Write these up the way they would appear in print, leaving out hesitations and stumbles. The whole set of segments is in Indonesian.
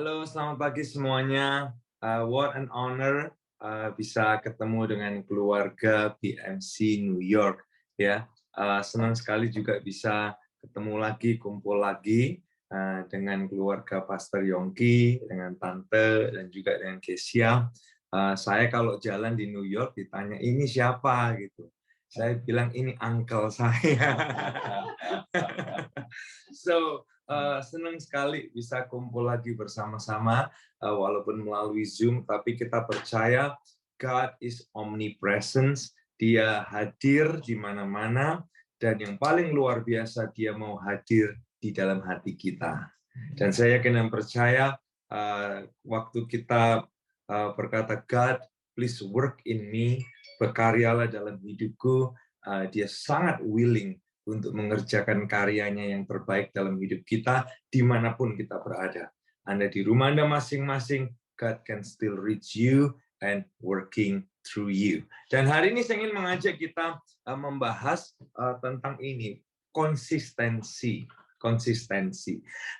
Halo, selamat pagi semuanya. What an honor bisa ketemu dengan keluarga PMC New York. Ya, senang sekali juga bisa ketemu lagi, kumpul lagi dengan keluarga Pastor Yongki, dengan Tante dan juga dengan Kesia. Saya kalau jalan di New York ditanya ini siapa gitu. Saya bilang ini uncle saya. So, senang sekali bisa kumpul lagi bersama-sama, walaupun melalui Zoom, tapi kita percaya God is omnipresent, Dia hadir di mana-mana, dan yang paling luar biasa, Dia mau hadir di dalam hati kita. Dan saya yakin dan percaya, waktu kita berkata, God, please work in me, berkaryalah dalam hidupku, Dia sangat willing untuk mengerjakan karyanya yang terbaik dalam hidup kita, dimanapun kita berada. Anda di rumah Anda masing-masing, God can still reach you and working through you. Dan hari ini saya ingin mengajak kita membahas tentang ini, konsistensi.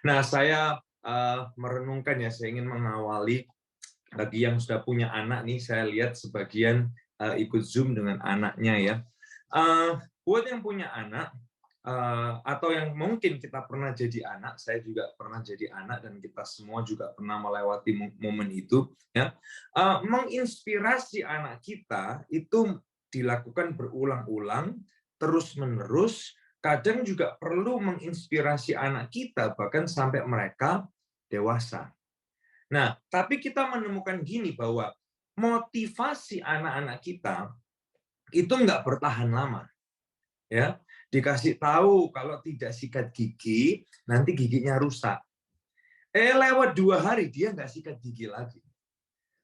Nah, saya merenungkan ya, saya ingin mengawali, bagi yang sudah punya anak nih, saya lihat sebagian ikut Zoom dengan anaknya ya. Buat yang punya anak, atau yang mungkin kita pernah jadi anak, saya juga pernah jadi anak, dan kita semua juga pernah melewati momen itu, ya. Menginspirasi anak kita itu dilakukan berulang-ulang, terus-menerus, kadang juga perlu menginspirasi anak kita, bahkan sampai mereka dewasa. Nah, tapi kita menemukan gini, bahwa motivasi anak-anak kita itu nggak bertahan lama. Ya, dikasih tahu kalau tidak sikat gigi, nanti giginya rusak. Lewat 2 hari dia nggak sikat gigi lagi.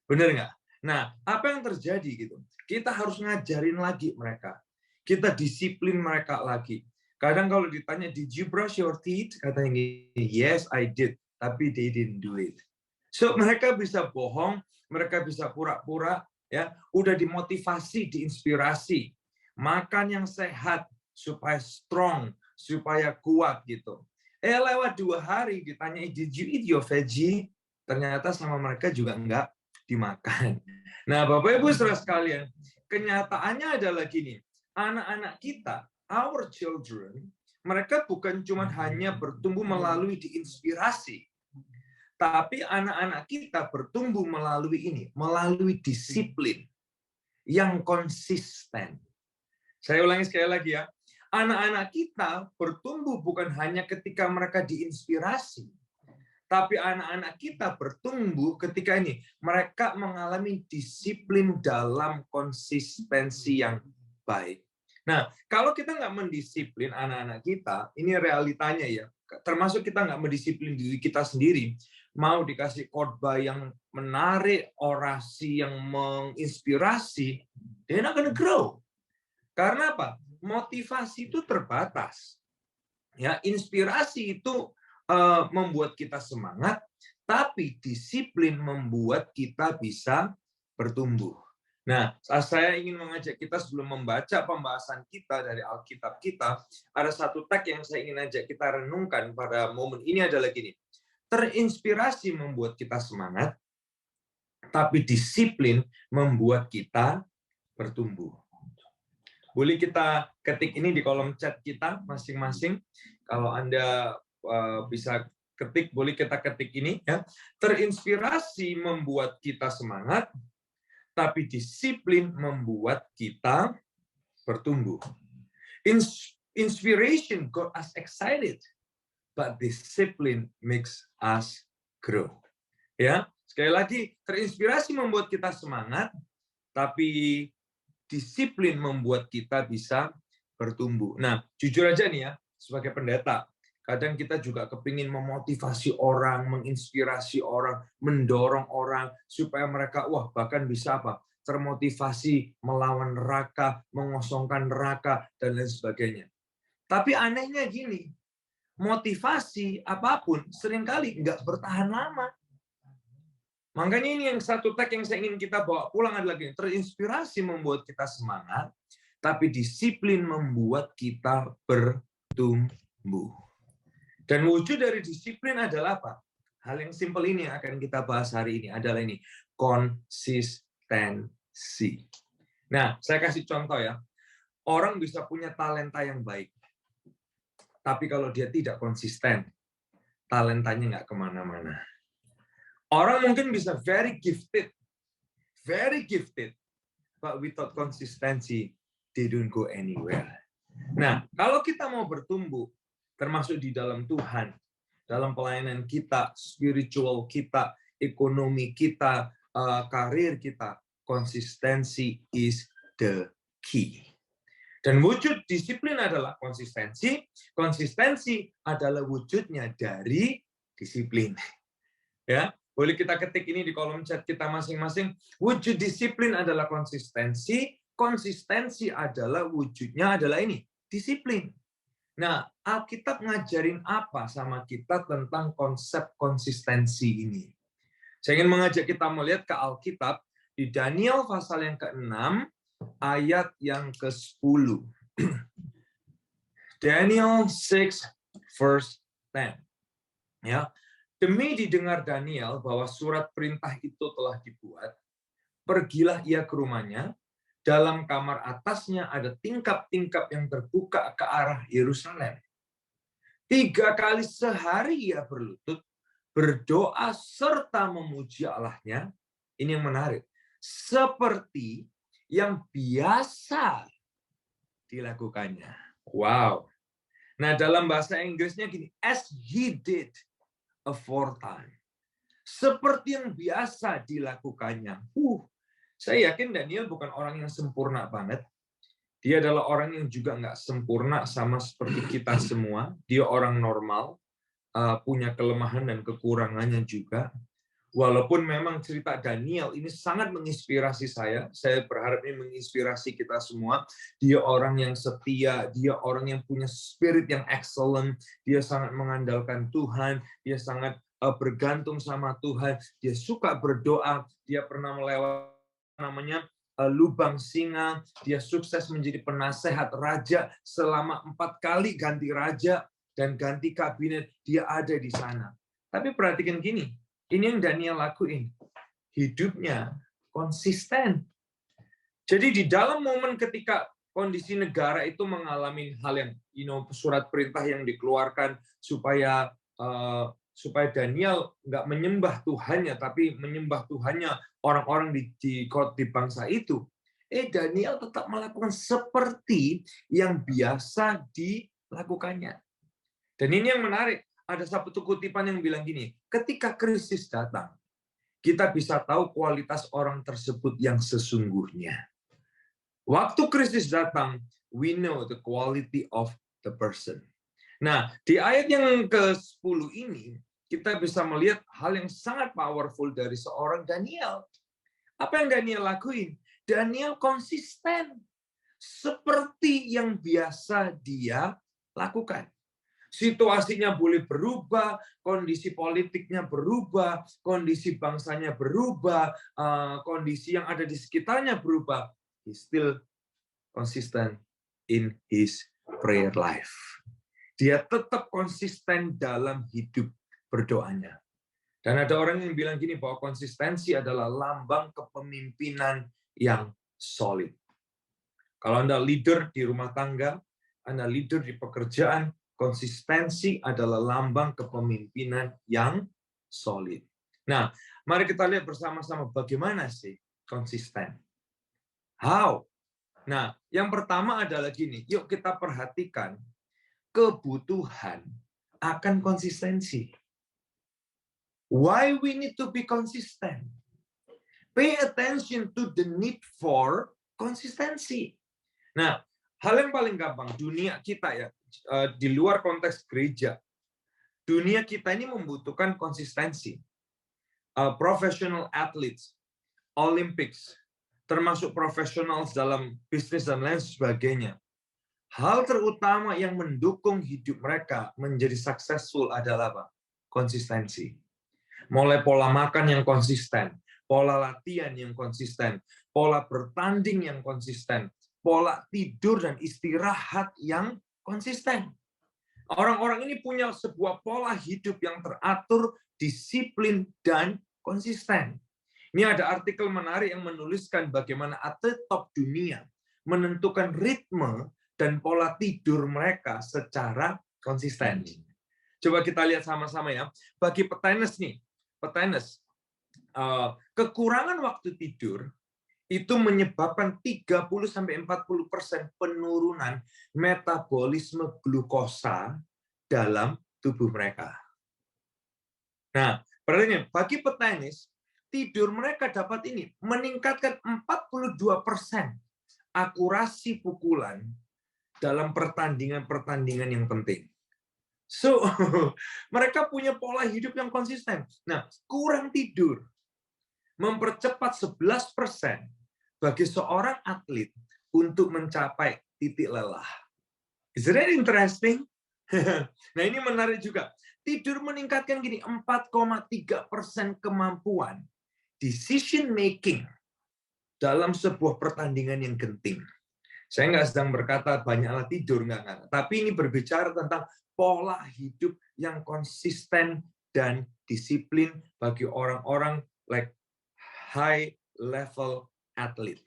Benar nggak? Nah, apa yang terjadi gitu? Kita harus ngajarin lagi mereka. Kita disiplin mereka lagi. Kadang kalau ditanya, did you brush your teeth? Katanya gini, yes, I did. Tapi they didn't do it. So, mereka bisa bohong, mereka bisa pura-pura, ya, udah dimotivasi, diinspirasi. Makan yang sehat, supaya strong, supaya kuat, gitu. Lewat 2 hari, ditanya, did you eat your veggie? Ternyata sama mereka juga enggak dimakan. Nah, Bapak Ibu Saudara sekalian, kenyataannya adalah gini, anak-anak kita, our children, mereka bukan cuma hanya bertumbuh melalui diinspirasi, tapi anak-anak kita bertumbuh melalui ini, melalui disiplin yang konsisten. Saya ulangi sekali lagi ya, anak-anak kita bertumbuh bukan hanya ketika mereka diinspirasi, tapi anak-anak kita bertumbuh ketika ini mereka mengalami disiplin dalam konsistensi yang baik. Nah, kalau kita nggak mendisiplin anak-anak kita, ini realitanya ya, termasuk kita nggak mendisiplin diri kita sendiri, mau dikasih khotbah yang menarik, orasi yang menginspirasi, they're not gonna grow. Karena apa? Motivasi itu terbatas. Ya, inspirasi itu membuat kita semangat, tapi disiplin membuat kita bisa bertumbuh. Nah, saya ingin mengajak kita sebelum membaca pembahasan kita dari Alkitab kita, ada satu teks yang saya ingin ajak kita renungkan pada momen ini adalah gini. Terinspirasi membuat kita semangat, tapi disiplin membuat kita bertumbuh. Boleh kita ketik ini di kolom chat kita masing-masing. Kalau Anda bisa ketik, boleh kita ketik ini ya. Terinspirasi membuat kita semangat, tapi disiplin membuat kita bertumbuh. Inspiration got us excited, but discipline makes us grow. Ya, sekali lagi, terinspirasi membuat kita semangat, tapi disiplin membuat kita bisa bertumbuh. Nah, jujur aja nih ya, sebagai pendeta, kadang kita juga kepingin memotivasi orang, menginspirasi orang, mendorong orang, supaya mereka, wah, bahkan bisa apa? Termotivasi melawan neraka, mengosongkan neraka, dan lain sebagainya. Tapi anehnya gini, motivasi apapun seringkali nggak bertahan lama. Makanya ini yang satu teks yang saya ingin kita bawa pulang adalah gini, terinspirasi membuat kita semangat, tapi disiplin membuat kita bertumbuh. Dan wujud dari disiplin adalah apa? Hal yang simpel ini yang akan kita bahas hari ini adalah ini, konsistensi. Nah, saya kasih contoh ya. Orang bisa punya talenta yang baik, tapi kalau dia tidak konsisten, talentanya nggak kemana-mana. Orang mungkin bisa very gifted, but without consistency, they don't go anywhere. Nah, kalau kita mau bertumbuh, termasuk di dalam Tuhan, dalam pelayanan kita, spiritual kita, ekonomi kita, karir kita, konsistensi is the key. Dan wujud disiplin adalah konsistensi. Konsistensi adalah wujudnya dari disiplin. Ya, boleh kita ketik ini di kolom chat kita masing-masing. Wujud disiplin adalah konsistensi. Konsistensi adalah wujudnya adalah ini, disiplin. Nah, Alkitab ngajarin apa sama kita tentang konsep konsistensi ini? Saya ingin mengajak kita melihat ke Alkitab di Daniel pasal yang ke-6 ayat yang ke-10. Daniel 6 verse 10. Ya. Demi didengar Daniel bahwa surat perintah itu telah dibuat, pergilah ia ke rumahnya. Dalam kamar atasnya ada tingkap-tingkap yang terbuka ke arah Yerusalem. 3 kali sehari ia berlutut, berdoa serta memuji Allahnya. Ini yang menarik. Seperti yang biasa dilakukannya. Wow. Nah, dalam bahasa Inggrisnya gini, as he did aforetime. Seperti yang biasa dilakukannya. Saya yakin Daniel bukan orang yang sempurna banget. Dia adalah orang yang juga nggak sempurna sama seperti kita semua. Dia orang normal, punya kelemahan dan kekurangannya juga. Walaupun memang cerita Daniel ini sangat menginspirasi saya berharap ini menginspirasi kita semua. Dia orang yang setia, dia orang yang punya spirit yang excellent, dia sangat mengandalkan Tuhan, dia sangat bergantung sama Tuhan, dia suka berdoa, dia pernah melewati lubang singa, dia sukses menjadi penasehat raja selama 4 kali ganti raja dan ganti kabinet, dia ada di sana. Tapi perhatikan gini, ini yang Daniel lakuin. Hidupnya konsisten. Jadi di dalam momen ketika kondisi negara itu mengalami hal yang, surat perintah yang dikeluarkan supaya Daniel nggak menyembah Tuhannya, tapi menyembah Tuhannya orang-orang di bangsa itu. Daniel tetap melakukan seperti yang biasa dilakukannya. Dan ini yang menarik. Ada satu kutipan yang bilang gini, ketika krisis datang, kita bisa tahu kualitas orang tersebut yang sesungguhnya. Waktu krisis datang, we know the quality of the person. Nah, di ayat yang ke-10 ini, kita bisa melihat hal yang sangat powerful dari seorang Daniel. Apa yang Daniel lakuin? Daniel konsisten. Seperti yang biasa dia lakukan. Situasinya boleh berubah, kondisi politiknya berubah, kondisi bangsanya berubah, kondisi yang ada di sekitarnya berubah. He still consistent in his prayer life. Dia tetap konsisten dalam hidup berdoanya. Dan ada orang yang bilang gini, bahwa konsistensi adalah lambang kepemimpinan yang solid. Kalau Anda leader di rumah tangga, Anda leader di pekerjaan, konsistensi adalah lambang kepemimpinan yang solid. Nah, mari kita lihat bersama-sama bagaimana sih konsisten. How? Nah, yang pertama adalah gini, yuk kita perhatikan kebutuhan akan konsistensi. Why we need to be consistent? Pay attention to the need for consistency. Nah, hal yang paling gampang, dunia kita ya, di luar konteks gereja, dunia kita ini membutuhkan konsistensi. Professional athletes, Olympics, termasuk profesional dalam bisnis dan lain sebagainya. Hal terutama yang mendukung hidup mereka menjadi successful adalah apa? Konsistensi. Mulai pola makan yang konsisten, pola latihan yang konsisten, pola bertanding yang konsisten, pola tidur dan istirahat yang konsisten. Orang-orang ini punya sebuah pola hidup yang teratur disiplin, dan konsisten. Ini ada artikel menarik yang menuliskan bagaimana atlet top dunia menentukan ritme dan pola tidur mereka secara konsisten. Coba kita lihat sama-sama ya. Bagi petenis nih, kekurangan waktu tidur itu menyebabkan 30-40% penurunan metabolisme glukosa dalam tubuh mereka. Nah, perhatikan, bagi petenis, tidur mereka dapat ini meningkatkan 42% akurasi pukulan dalam pertandingan-pertandingan yang penting. So, mereka punya pola hidup yang konsisten. Nah, kurang tidur mempercepat 11% bagi seorang atlet untuk mencapai titik lelah. Is that interesting? Nah, ini menarik juga. Tidur meningkatkan gini, 4,3% kemampuan decision making dalam sebuah pertandingan yang genting. Saya nggak sedang berkata banyaklah tidur, nggak. Tapi ini berbicara tentang pola hidup yang konsisten dan disiplin bagi orang-orang like high level athlete.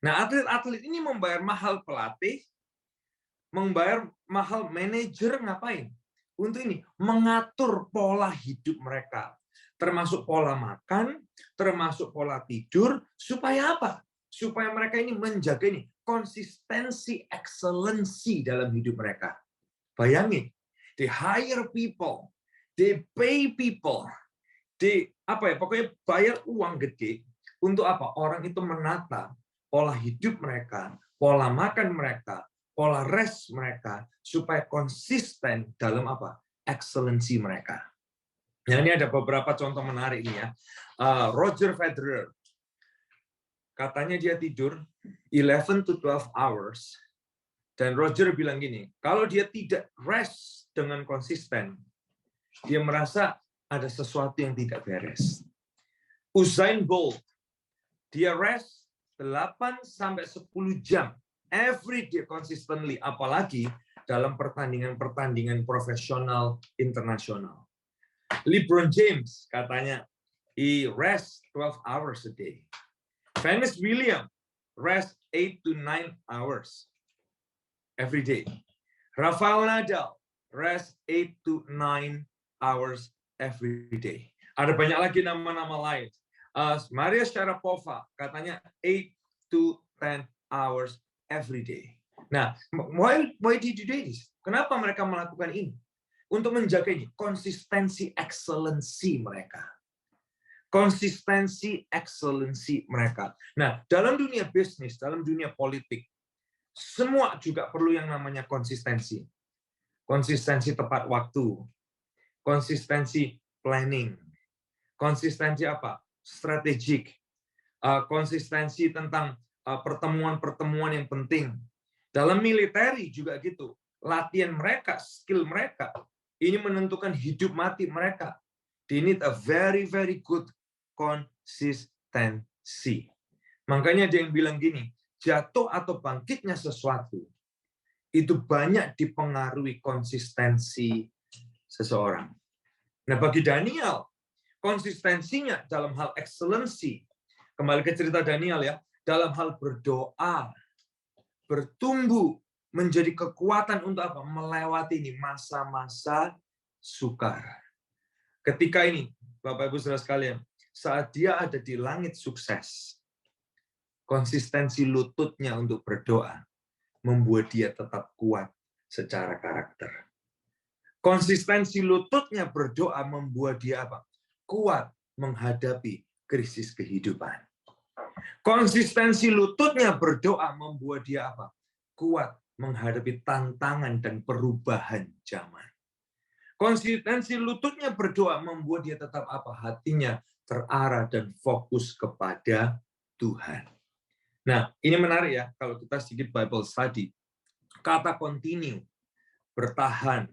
Nah, atlet-atlet ini membayar mahal pelatih, membayar mahal manajer, ngapain? Untuk ini, mengatur pola hidup mereka. Termasuk pola makan, termasuk pola tidur, supaya apa? Supaya mereka ini menjaga ini konsistensi, excellency dalam hidup mereka. Bayangin, they hire people, they pay people, pokoknya bayar uang gede untuk apa? Orang itu menata pola hidup mereka, pola makan mereka, pola rest mereka, supaya konsisten dalam apa? Excellency mereka. Nah, ini ada beberapa contoh menarik nih ya. Roger Federer, katanya dia tidur 11 to 12 hours, dan Roger bilang gini, kalau dia tidak rest dengan konsisten, dia merasa ada sesuatu yang tidak beres. Usain Bolt, dia rest 8-10 jam every day consistently, apalagi dalam pertandingan-pertandingan profesional internasional. LeBron James katanya he rest 12 hours a day. Venus Williams rest 8 to 9 hours every day. Rafael Nadal rest 8 to 9 hours every day. Ada banyak lagi nama-nama lain. Maria Sharapova katanya 8 to 10 hours every day. Nah, why did you do this? Kenapa mereka melakukan ini? Untuk menjaga ini konsistensi excellency mereka. Konsistensi excellency mereka. Nah, dalam dunia bisnis, dalam dunia politik, semua juga perlu yang namanya konsistensi. Konsistensi tepat waktu, konsistensi planning, konsistensi apa? Strategik, konsistensi tentang pertemuan-pertemuan yang penting. Dalam militeri juga gitu. Latihan mereka, skill mereka, ini menentukan hidup mati mereka. They need a very, very good consistency. Makanya ada yang bilang gini, jatuh atau bangkitnya sesuatu itu banyak dipengaruhi konsistensi seseorang. Nah, bagi Daniel, konsistensinya dalam hal excellency, kembali ke cerita Daniel ya, dalam hal berdoa, bertumbuh menjadi kekuatan untuk apa? Melewati ini masa-masa sukar. Ketika ini, Bapak Ibu Saudara sekalian, saat dia ada di langit sukses, konsistensi lututnya untuk berdoa membuat dia tetap kuat secara karakter. Konsistensi lututnya berdoa membuat dia apa? Kuat menghadapi krisis kehidupan. Konsistensi lututnya berdoa membuat dia apa? Kuat menghadapi tantangan dan perubahan zaman. Konsistensi lututnya berdoa membuat dia tetap apa? Hatinya terarah dan fokus kepada Tuhan. Nah, ini menarik ya, kalau kita sedikit Bible study. Kata continue, bertahan,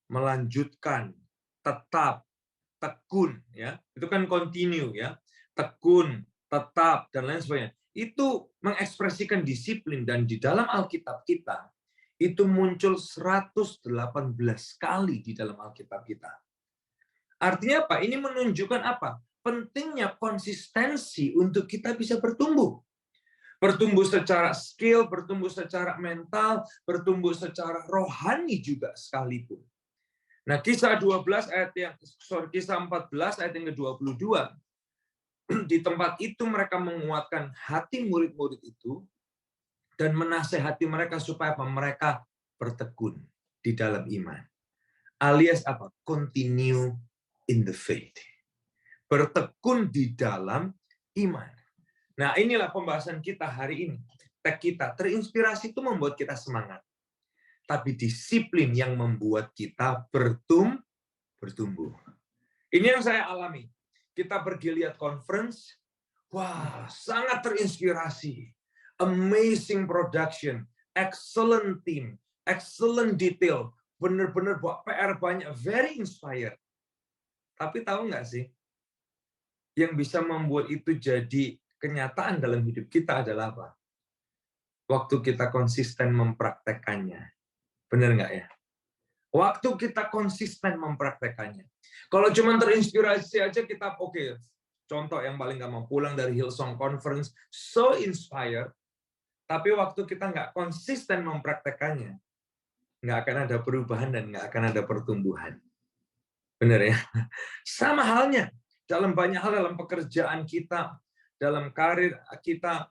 melanjutkan, tetap, tekun, ya, itu kan continue ya, tekun, tetap, dan lain sebagainya. Itu mengekspresikan disiplin, dan di dalam Alkitab kita, itu muncul 118 kali di dalam Alkitab kita. Artinya apa? Ini menunjukkan apa? Pentingnya konsistensi untuk kita bisa bertumbuh. Bertumbuh secara skill, bertumbuh secara mental, bertumbuh secara rohani juga sekalipun. Nah, kisah 14 kisah 14 ayat yang ke-22, di tempat itu mereka menguatkan hati murid-murid itu dan menasehati mereka supaya mereka bertekun di dalam iman. Alias apa? Continue in the faith. Bertekun di dalam iman. Nah, inilah pembahasan kita hari ini. Teks kita terinspirasi itu membuat kita semangat. Tapi disiplin yang membuat kita bertumbuh. Ini yang saya alami. Kita pergi lihat conference, wah, sangat terinspirasi. Amazing production, excellent team, excellent detail, benar-benar buat PR banyak, very inspired. Tapi tahu nggak sih, yang bisa membuat itu jadi kenyataan dalam hidup kita adalah apa? Waktu kita konsisten mempraktekannya. Benar nggak ya? Waktu kita konsisten mempraktekannya. Kalau cuma terinspirasi aja kita oke. Contoh yang paling gampang, pulang dari Hillsong Conference, so inspired, tapi waktu kita nggak konsisten mempraktekannya, nggak akan ada perubahan dan nggak akan ada pertumbuhan. Benar ya? Sama halnya dalam banyak hal, dalam pekerjaan kita, dalam karir kita,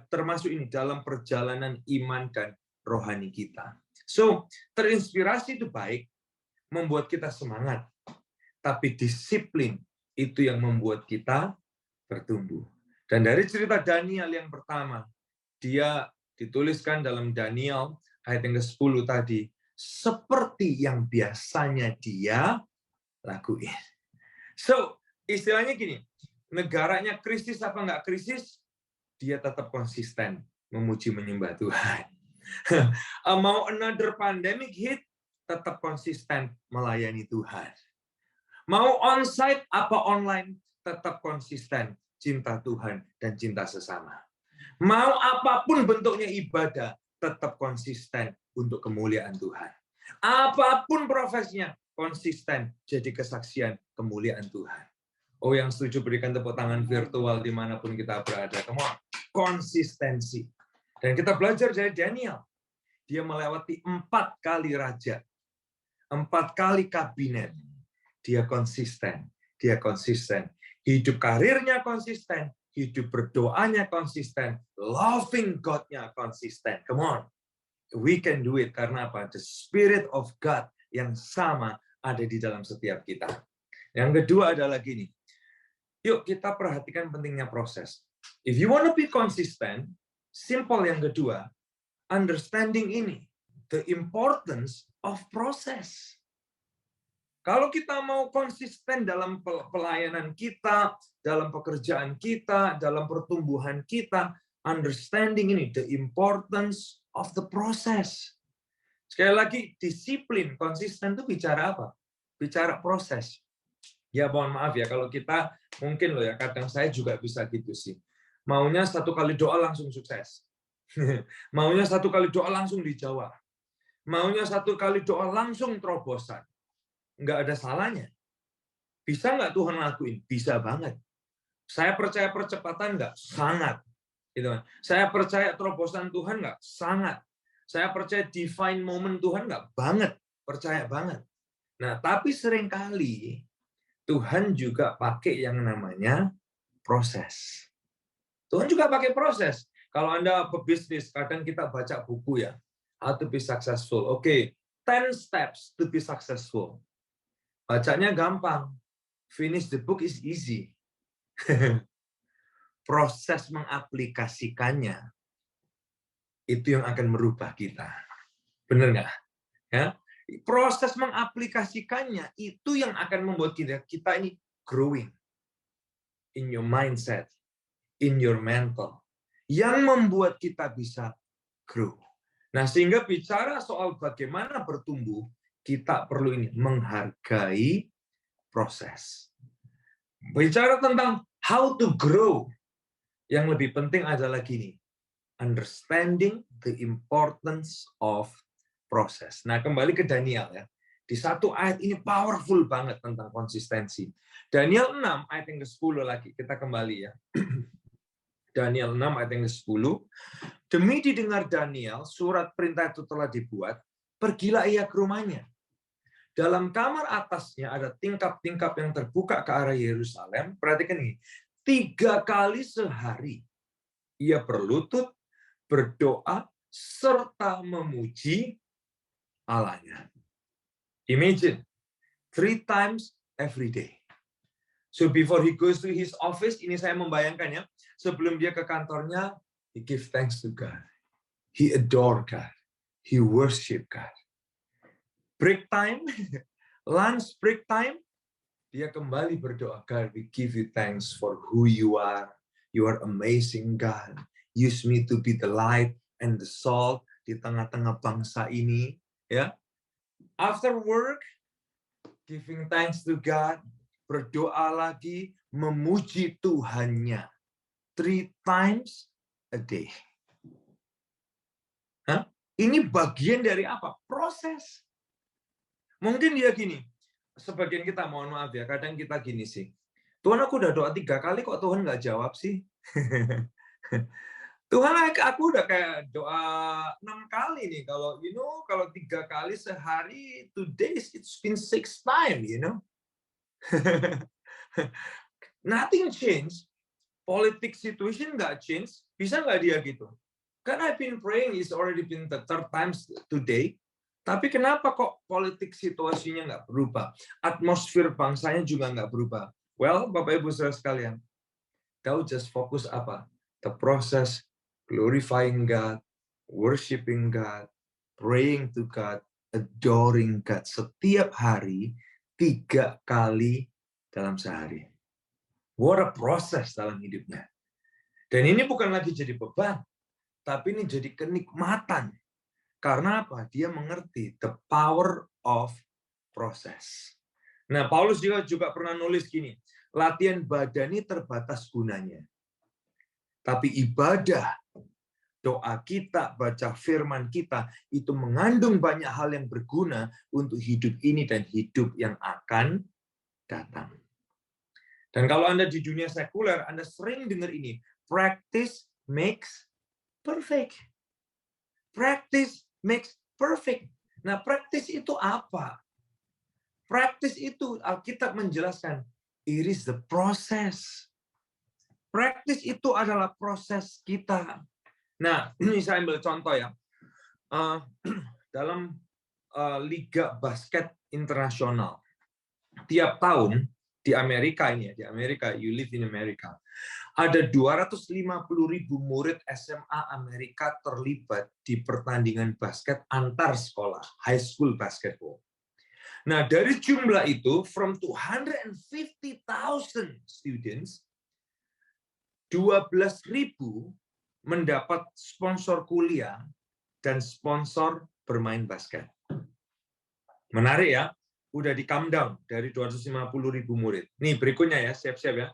termasuk ini dalam perjalanan iman dan rohani kita. So, terinspirasi itu baik, membuat kita semangat. Tapi disiplin itu yang membuat kita bertumbuh. Dan dari cerita Daniel yang pertama, dia dituliskan dalam Daniel ayat yang ke-10 tadi, seperti yang biasanya dia lakuin. So, istilahnya gini, negaranya krisis apa enggak krisis, dia tetap konsisten memuji menyembah Tuhan. Mau another pandemic hit, tetap konsisten melayani Tuhan. Mau onsite apa online, tetap konsisten cinta Tuhan dan cinta sesama. Mau apapun bentuknya ibadah, tetap konsisten untuk kemuliaan Tuhan. Apapun profesinya, konsisten jadi kesaksian kemuliaan Tuhan. Oh, yang setuju berikan tepuk tangan virtual dimanapun kita berada. Come on. Konsistensi. Dan kita belajar dari Daniel. Dia melewati 4 kali raja. 4 kali kabinet. Dia konsisten. Dia konsisten. Hidup karirnya konsisten. Hidup berdoanya konsisten. Loving God-nya konsisten. Come on. We can do it. Karena apa? The Spirit of God yang sama ada di dalam setiap kita. Yang kedua adalah gini. Yuk kita perhatikan pentingnya proses. If you want to be consistent, simple yang kedua, understanding ini, the importance of process. Kalau kita mau konsisten dalam pelayanan kita, dalam pekerjaan kita, dalam pertumbuhan kita, understanding ini, the importance of the process. Sekali lagi, disiplin, konsisten itu bicara apa? Bicara proses. Ya mohon maaf ya, kalau kita mungkin loh ya, kadang saya juga bisa gitu sih. Maunya 1 kali doa langsung sukses. Maunya 1 kali doa langsung dijawab. Maunya 1 kali doa langsung terobosan. Nggak ada salahnya. Bisa nggak Tuhan lakuin? Bisa banget. Saya percaya percepatan nggak? Sangat. Gitu. Saya percaya terobosan Tuhan nggak? Sangat. Saya percaya divine moment Tuhan nggak? Banget. Percaya banget. Nah, tapi seringkali Tuhan juga pakai yang namanya proses. Tuhan juga pakai proses. Kalau Anda pebisnis, kadang kita baca buku ya, How to be Successful. Oke, 10 steps to be successful. Bacanya gampang. Finish the book is easy. Proses mengaplikasikannya, itu yang akan merubah kita. Benar nggak? Ya? Proses mengaplikasikannya itu yang akan membuat kita ini growing in your mindset, in your mental, yang membuat kita bisa grow. Nah, sehingga bicara soal bagaimana bertumbuh, kita perlu ini menghargai proses. Bicara tentang how to grow, yang lebih penting adalah gini, understanding the importance of process. Nah, kembali ke Daniel ya. Di satu ayat ini powerful banget tentang konsistensi. Daniel 6 ayat yang ke-10 lagi, kita kembali ya. Daniel 6 ayat yang ke-10. Demi didengar Daniel, surat perintah itu telah dibuat, pergilah ia ke rumahnya. Dalam kamar atasnya ada tingkap-tingkap yang terbuka ke arah Yerusalem. Perhatikan ini, 3 kali sehari ia berlutut, berdoa, serta memuji Allahnya. Imagine, 3 times every day. So before he goes to his office, ini saya membayangkan ya, sebelum dia ke kantornya, he give thanks to God. He adore God. He worship God. Break time, lunch break time, dia kembali berdoa, God, we give you thanks for who you are. You are amazing, God. Use me to be the light and the salt di tengah-tengah bangsa ini. Ya, after work, giving thanks to God, berdoa lagi, memuji Tuhannya 3 times a day. Hah? Ini bagian dari apa? Proses. Mungkin dia gini, sebagian kita, mohon maaf ya, kadang kita gini sih, Tuhan aku udah doa 3 kali kok Tuhan nggak jawab sih? Tuhan aku udah kayak doa 6 kali nih, kalau kalau 3 kali sehari, 2 days, it's been 6 times, Nothing change, politics situation nggak change, bisa nggak dia gitu? Karena I've been praying, it's already been the 3rd times today, tapi kenapa kok politik situasinya nggak berubah? Atmosfer bangsanya juga nggak berubah. Well, Bapak Ibu Saudara sekalian, kau just fokus apa? The process, glorifying God, worshiping God, praying to God, adoring God. Setiap hari, 3 kali dalam sehari. What a process dalam hidupnya. Dan ini bukan lagi jadi beban, tapi ini jadi kenikmatan. Karena apa? Dia mengerti the power of process. Nah, Paulus juga pernah nulis gini, latihan badani terbatas gunanya. Tapi ibadah, doa kita, baca firman kita, itu mengandung banyak hal yang berguna untuk hidup ini dan hidup yang akan datang. Dan kalau Anda di dunia sekuler, Anda sering dengar ini, practice makes perfect. Practice makes perfect. Nah, practice itu apa? Practice itu Alkitab menjelaskan, it is the process. Practice itu adalah proses kita. Nah, ini saya ambil contoh ya. Dalam Liga Basket Internasional, tiap tahun di Amerika ini, di Amerika, you live in America, ada 250.000 murid SMA Amerika terlibat di pertandingan basket antar sekolah, high school basketball. Nah, dari jumlah itu, from 250,000 students, 12.000 mendapat sponsor kuliah dan sponsor bermain basket. Menarik ya, udah di calm down dari 250.000 murid. Nih berikutnya ya, siap-siap ya.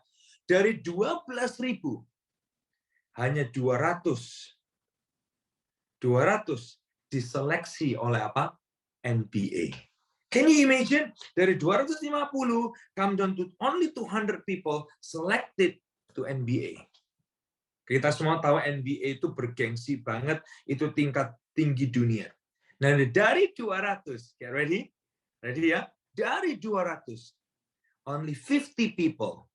Dari 12.000, hanya 200 diseleksi oleh apa? NBA. Can you imagine? Dari 250, come down to only 200 people selected to NBA. Kita semua tahu NBA itu bergengsi banget, itu tingkat tinggi dunia. Nah, dari 200, get ready? Ready ya? Dari 200, only 50 people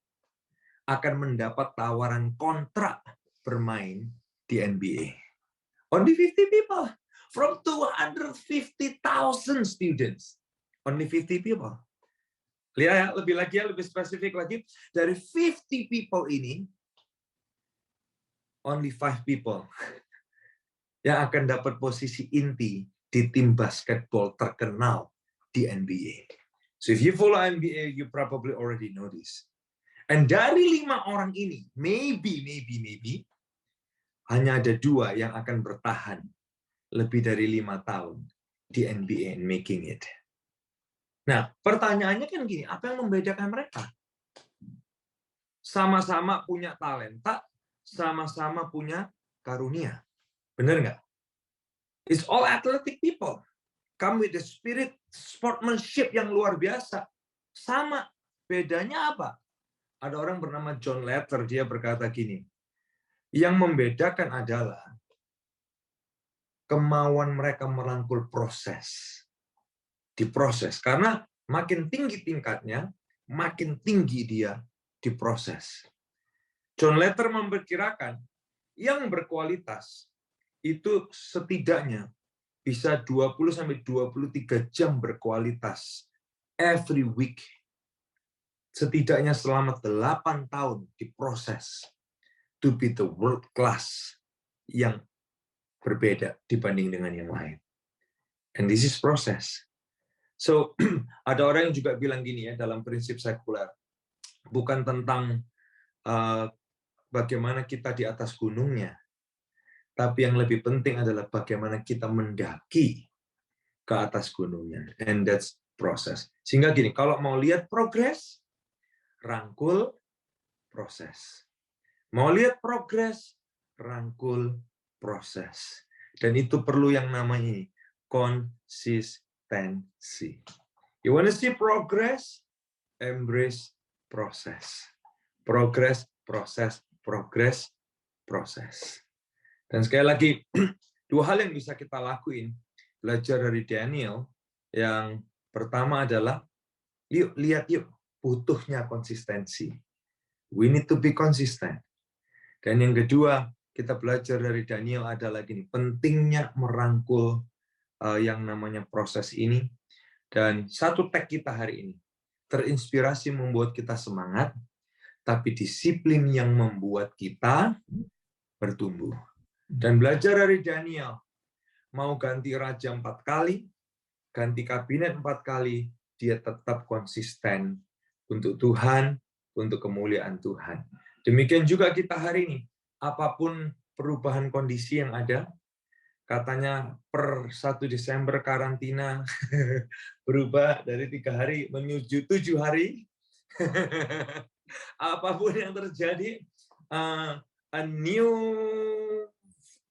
akan mendapat tawaran kontrak bermain di NBA. Only 50 people. From 250,000 students. Only 50 people. Lihat ya, lebih lagi ya, lebih spesifik lagi. Dari 50 people ini, only 5 people yang akan dapat posisi inti di tim basketball terkenal di NBA. So if you follow NBA, you probably already know this. And dari 5 orang ini, maybe, hanya ada 2 yang akan bertahan lebih dari 5 tahun di NBA and making it. Nah, pertanyaannya kan gini, apa yang membedakan mereka? Sama-sama punya talenta, sama-sama punya karunia. Benar nggak? It's all athletic people. come with the spirit sportsmanship yang luar biasa. Sama, bedanya apa? Ada orang bernama John Letter, dia berkata gini, yang membedakan adalah kemauan mereka merangkul proses. Diproses. Karena makin tinggi tingkatnya, makin tinggi dia diproses. John Letter memperkirakan yang berkualitas itu setidaknya bisa 20-23 jam berkualitas every week. Setidaknya selama 8 tahun diproses to be the world class yang berbeda dibanding dengan yang lain. And this is process. So, ada orang yang juga bilang gini ya, dalam prinsip sekuler, bukan tentang bagaimana kita di atas gunungnya, tapi yang lebih penting adalah bagaimana kita mendaki ke atas gunungnya. And that's process. Sehingga gini, kalau mau lihat progres, rangkul proses. Mau lihat progres, rangkul proses. Dan itu perlu yang namanya konsistensi. You want to see progress? Embrace proses. Progress, proses, progress, proses. Dan sekali lagi, dua hal yang bisa kita lakuin, belajar dari Daniel, yang pertama adalah, yuk lihat yuk, butuhnya konsistensi. We need to be consistent. Dan yang kedua, kita belajar dari Daniel adalah gini, pentingnya merangkul yang namanya proses ini. Dan satu tag kita hari ini, terinspirasi membuat kita semangat, tapi disiplin yang membuat kita bertumbuh. Dan belajar dari Daniel, mau ganti raja 4 kali, ganti kabinet 4 kali, dia tetap konsisten untuk Tuhan, untuk kemuliaan Tuhan. Demikian juga kita hari ini, apapun perubahan kondisi yang ada, katanya per 1 Desember karantina berubah dari 3 hari menuju 7 hari. Apapun yang terjadi, a new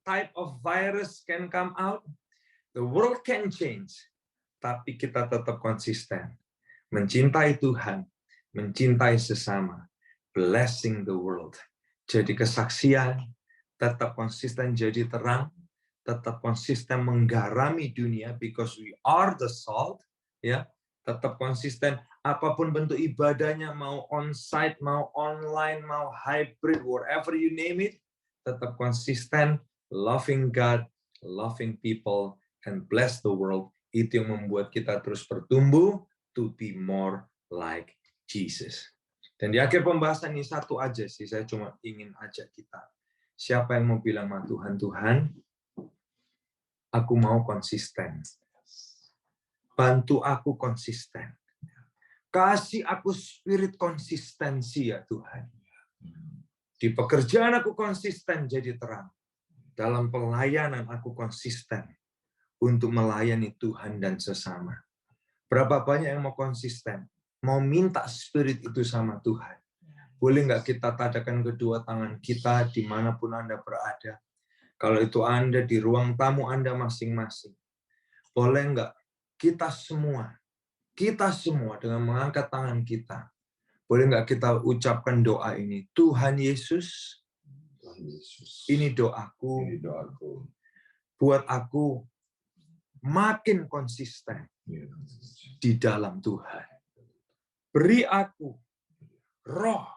type of virus can come out, the world can change, tapi kita tetap konsisten, mencintai Tuhan, mencintai sesama, blessing the world. Jadi kesaksian, tetap konsisten jadi terang, tetap konsisten menggarami dunia, because we are the salt, ya. Tetap konsisten, apapun bentuk ibadahnya, mau on-site, mau online, mau hybrid, whatever you name it, tetap konsisten, loving God, loving people, and bless the world. Itu yang membuat kita terus bertumbuh to be more like Jesus. Dan di akhir pembahasan ini satu aja sih, saya cuma ingin ajak kita. Siapa yang mau bilang sama Tuhan, Tuhan, aku mau konsisten. Bantu aku konsisten. Kasih aku spirit konsistensi ya Tuhan. Di pekerjaan aku konsisten jadi terang. Dalam pelayanan aku konsisten untuk melayani Tuhan dan sesama. Berapa banyak yang mau konsisten? Mau minta spirit itu sama Tuhan. Boleh nggak kita tadakan kedua tangan kita dimanapun Anda berada? Kalau itu Anda di ruang tamu Anda masing-masing. Boleh nggak kita semua dengan mengangkat tangan kita, boleh nggak kita ucapkan doa ini? Tuhan Yesus, ini doaku, buat aku makin konsisten di dalam Tuhan. Beri aku roh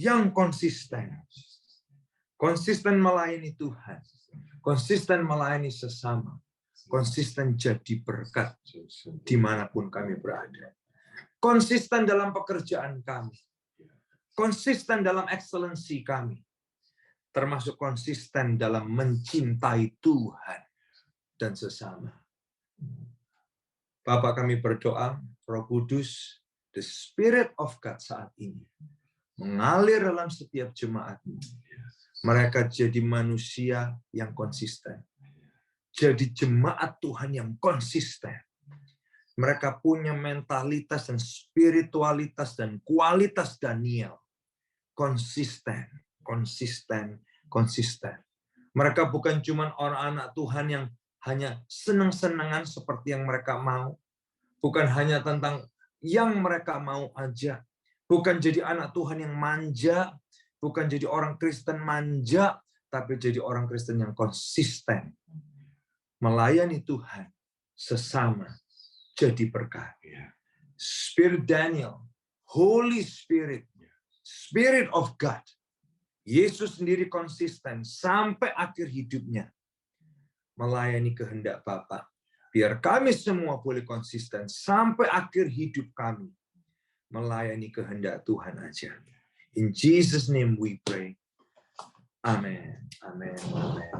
yang konsisten. Konsisten melayani Tuhan. Konsisten melayani sesama. Konsisten jadi berkat dimanapun kami berada. Konsisten dalam pekerjaan kami. Konsisten dalam excellency kami. Termasuk konsisten dalam mencintai Tuhan dan sesama. Bapak kami berdoa, Roh Kudus, the Spirit of God saat ini mengalir dalam setiap jemaat. Mereka jadi manusia yang konsisten. Jadi jemaat Tuhan yang konsisten. Mereka punya mentalitas dan spiritualitas dan kualitas Daniel. Konsisten, konsisten, konsisten. Mereka bukan cuma orang anak Tuhan yang hanya senang-senangan seperti yang mereka mau. Bukan hanya tentang yang mereka mau aja. Bukan jadi anak Tuhan yang manja. Bukan jadi orang Kristen manja. Tapi jadi orang Kristen yang konsisten. Melayani Tuhan sesama. Jadi berkat. Spirit Daniel. Holy Spirit. Spirit of God. Yesus sendiri konsisten sampai akhir hidupnya. Melayani kehendak Bapa. Biar kami semua boleh konsisten sampai akhir hidup kami. Melayani kehendak Tuhan aja. In Jesus' name we pray. Amen. Amen. Amen.